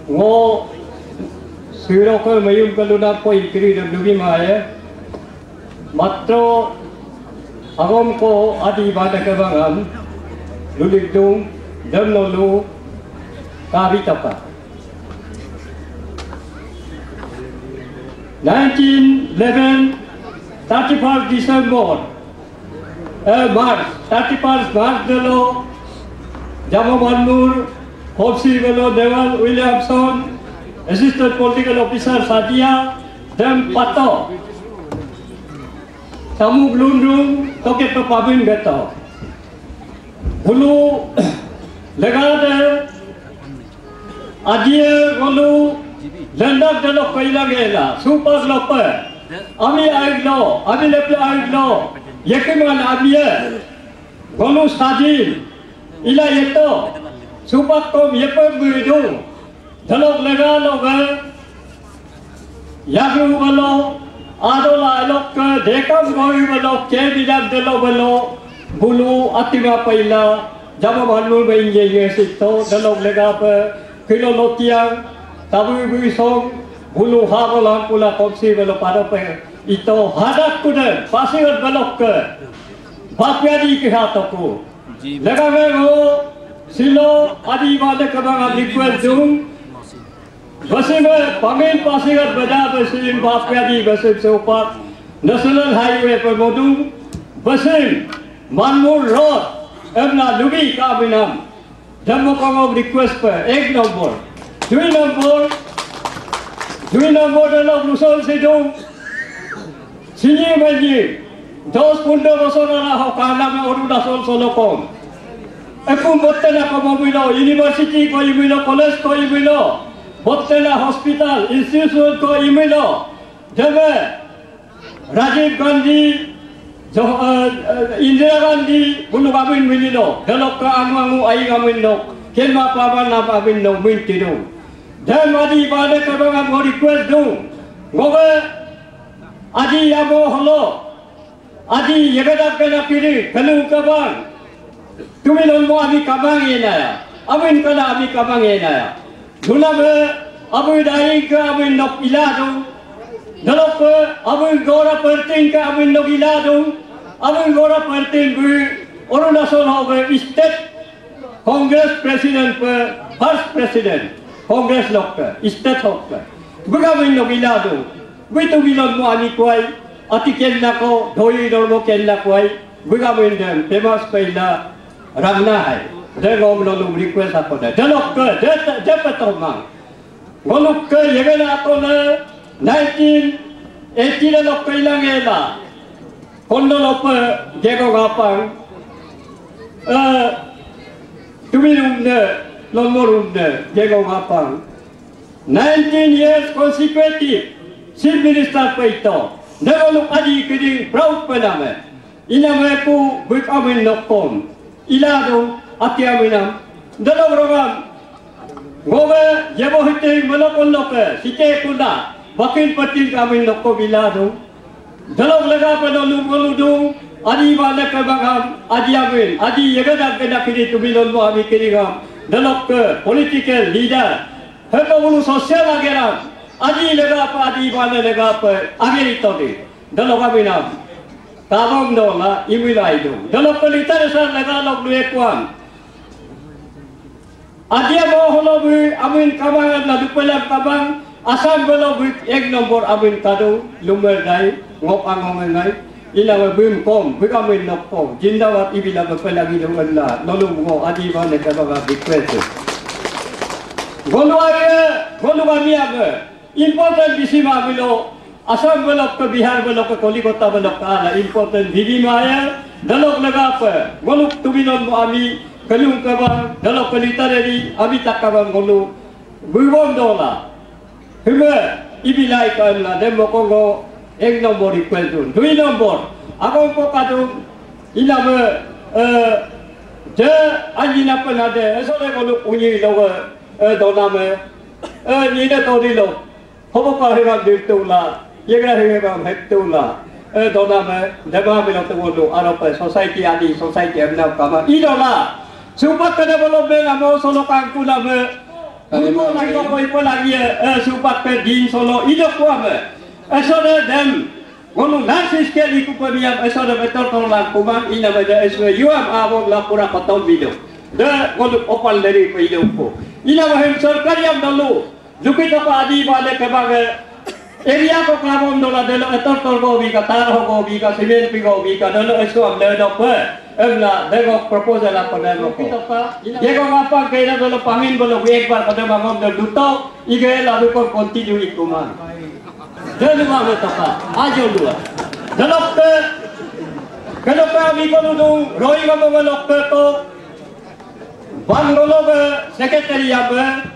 ngo siro ko mayum kaluna po ikri na dugi maya matro agom ko adi bada kabangam luligdung damnolu kabitapa 1911 31 December March 31 March dalo Jamo Manur Hopsi Velo Deval Williamson Assistant Political Officer Sadia dan Pato Tamu Blundung Toket Pepabin Beto Hulu Legade Adia Golu Lendak Dalo Kaila Gela Super Loper Ami Aiglo Ami Lepe Aiglo Yekiman Abia Golu Sajil Ila Yeto Supak Tom Yepe Buidu Dalok Lega Loga Yagru Balo Adola Alok Dekam Goi Balo Ke Bidak Dalo Balo Bulu Atima Paila Jama Manur Bainje Yesito Dalok Lega Pe Kilo Lotiang Tabu Buisong Bulu Habolan Pula Kopsi Balo Parape Ito Hadak Kuda Pasirat Balok Ke Bapyadi Kihataku Lega Mego Silo Adi Bade Kabang Request Zoom Basime Pamin Pasirat Bada Basim Bapyadi Basim Sopak National Highway Permodum Basim Manmur Road Emna Lugi Kabinam Jammu Request Per Egg Number 2 number Dalam Lusol Sidung Sinyi Manji Dos Punda Basona Hokana Me Oru Dasol Solokong Aku Bottena Komobilo University Ko Imilo College Ko Imilo Bottena Hospital Institute Ko Imilo Jame Rajiv Gandhi Indira Gandhi Bulu Babin Mililo Dalok Ka Angu Aing Aminok Kelma Paban Napa Aminok Mintidu Dan Adi Bade Kabang Mo request do Ngoge Adi Yabo Holo Adi Yegadak Kena Piri Kalu Kabang Tumilon Mo Abi Kabang Yenaya Amin Kala Abi Kabang Yenaya Dunabe Abu Daik Amin Nok Iladu Dalok Abu Gora Pertin Ka Amin Nok Iladu Abu Gora Pertin Bu Orunasol Hobe State Congress President First President Congress Lokka, State Lokka. Bagaimana nak iladu? Begitu bilang mu ani kuai, ati kena ko, doi dormo kena kuai. Bagaimana dan famous kaila rangna hai. Jangan lalu request apa dah. Jalok ke, dapat tomang. Golok ke, yang aku na 1980 lok kaila ngela. Kondo lope, jago ngapang. Tuminum na. Lomorunda, Diego Mapang. 19 years consecutive, Chief Minister Paito. Nagaluk Adi Kiding, proud Paname. Inameku, Buk Amin Nokom. Ilado, Atiaminam. Dalogrogam. Gobe, Yabohiting, Malokon Loke, Sike Kunda, Bakin Pating Amin Noko Bilado. Dalog Lega Panolu Goludung, Adi Bala Kabagam, Adi Amin, Adi Yagadak Kedakiri to Bilon Ami Kirigam. Dalok ke political leader, hamba bulu sosial ageram, adi lega apa adi bala lega apa ageri tadi. Dalok kami nam, tabang dola imilai do. Dalok ke literasi lega lok dua kuan. Adi apa holo bu amin kabang la dupelam kabang asam belo bu ek nombor amin kado lumer dai ngop angong ngai. Ila bim kom, bikamin nokom. Jindawat ibila berpelagi dengan la. Lalu ngo adi mana kabang request. Golu kami apa? Important bisima bilo. Asam belok ke Bihar belok ke Kolikota belok ke ala. Important bidimaya. Dalok lega apa? Golu tubinon mo ami kalung kabang. Dalok ke literary abi tak kabang golu. Buwong dola. Hime ibilai kan la demo kongo. Ek nombor request tu, 2 nombor. Aku ko kadung ilame je anjina penade. Esole kalau punya logo doname ni dah tahu dilo. Hobo kahira ditula, yegra hira hetula. Doname deba bilo tu dulu. Arapa society adi society amna kama. Idola. Sumpah kena belum bela mau solo kangku lame. Bukan lagi apa lagi supat pedin solo hidup kuat. Esok dem ngomong nasi sekali kupaniam esok betul tolong kumang ina beda esok yuam abang lapura potong video. Dah ngomong opal dari hidupku. Ina bahim सरकार yang dulu. Jukit apa adi balik ke bagai area ko klabom dola delo etor torgo bi ka tar ho bi ka cement bi go bi ka delo esok le do pe. Emla dego proposal apa dego ko. Dego ngapa kaya dolo pamin bolo ek bar pada bangun do duto ige lalu ko continue ikuman. Delo ma betapa ajo dua. Delo ke kalau kami ko do roi ngomong lo ke to bangolo be secretary abe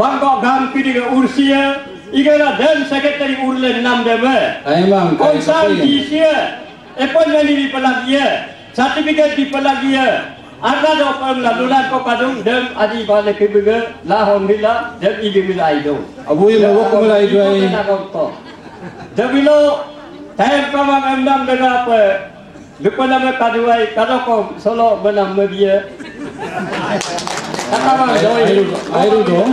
banggo gam kiri ke ursia igala dan secretary urle nam debe Ay bang, konsal disia appointment di pelagia sertifikat di pelagia ada dokter lalulan ko kadung dem adi bale kibega lahon bila dem igi milai do abu yang bawa kumulai dua ini. Jabilo time kamang endam dega apa lupa nama kaduai kadokom solo benam media. Kata bang, Ayo dong.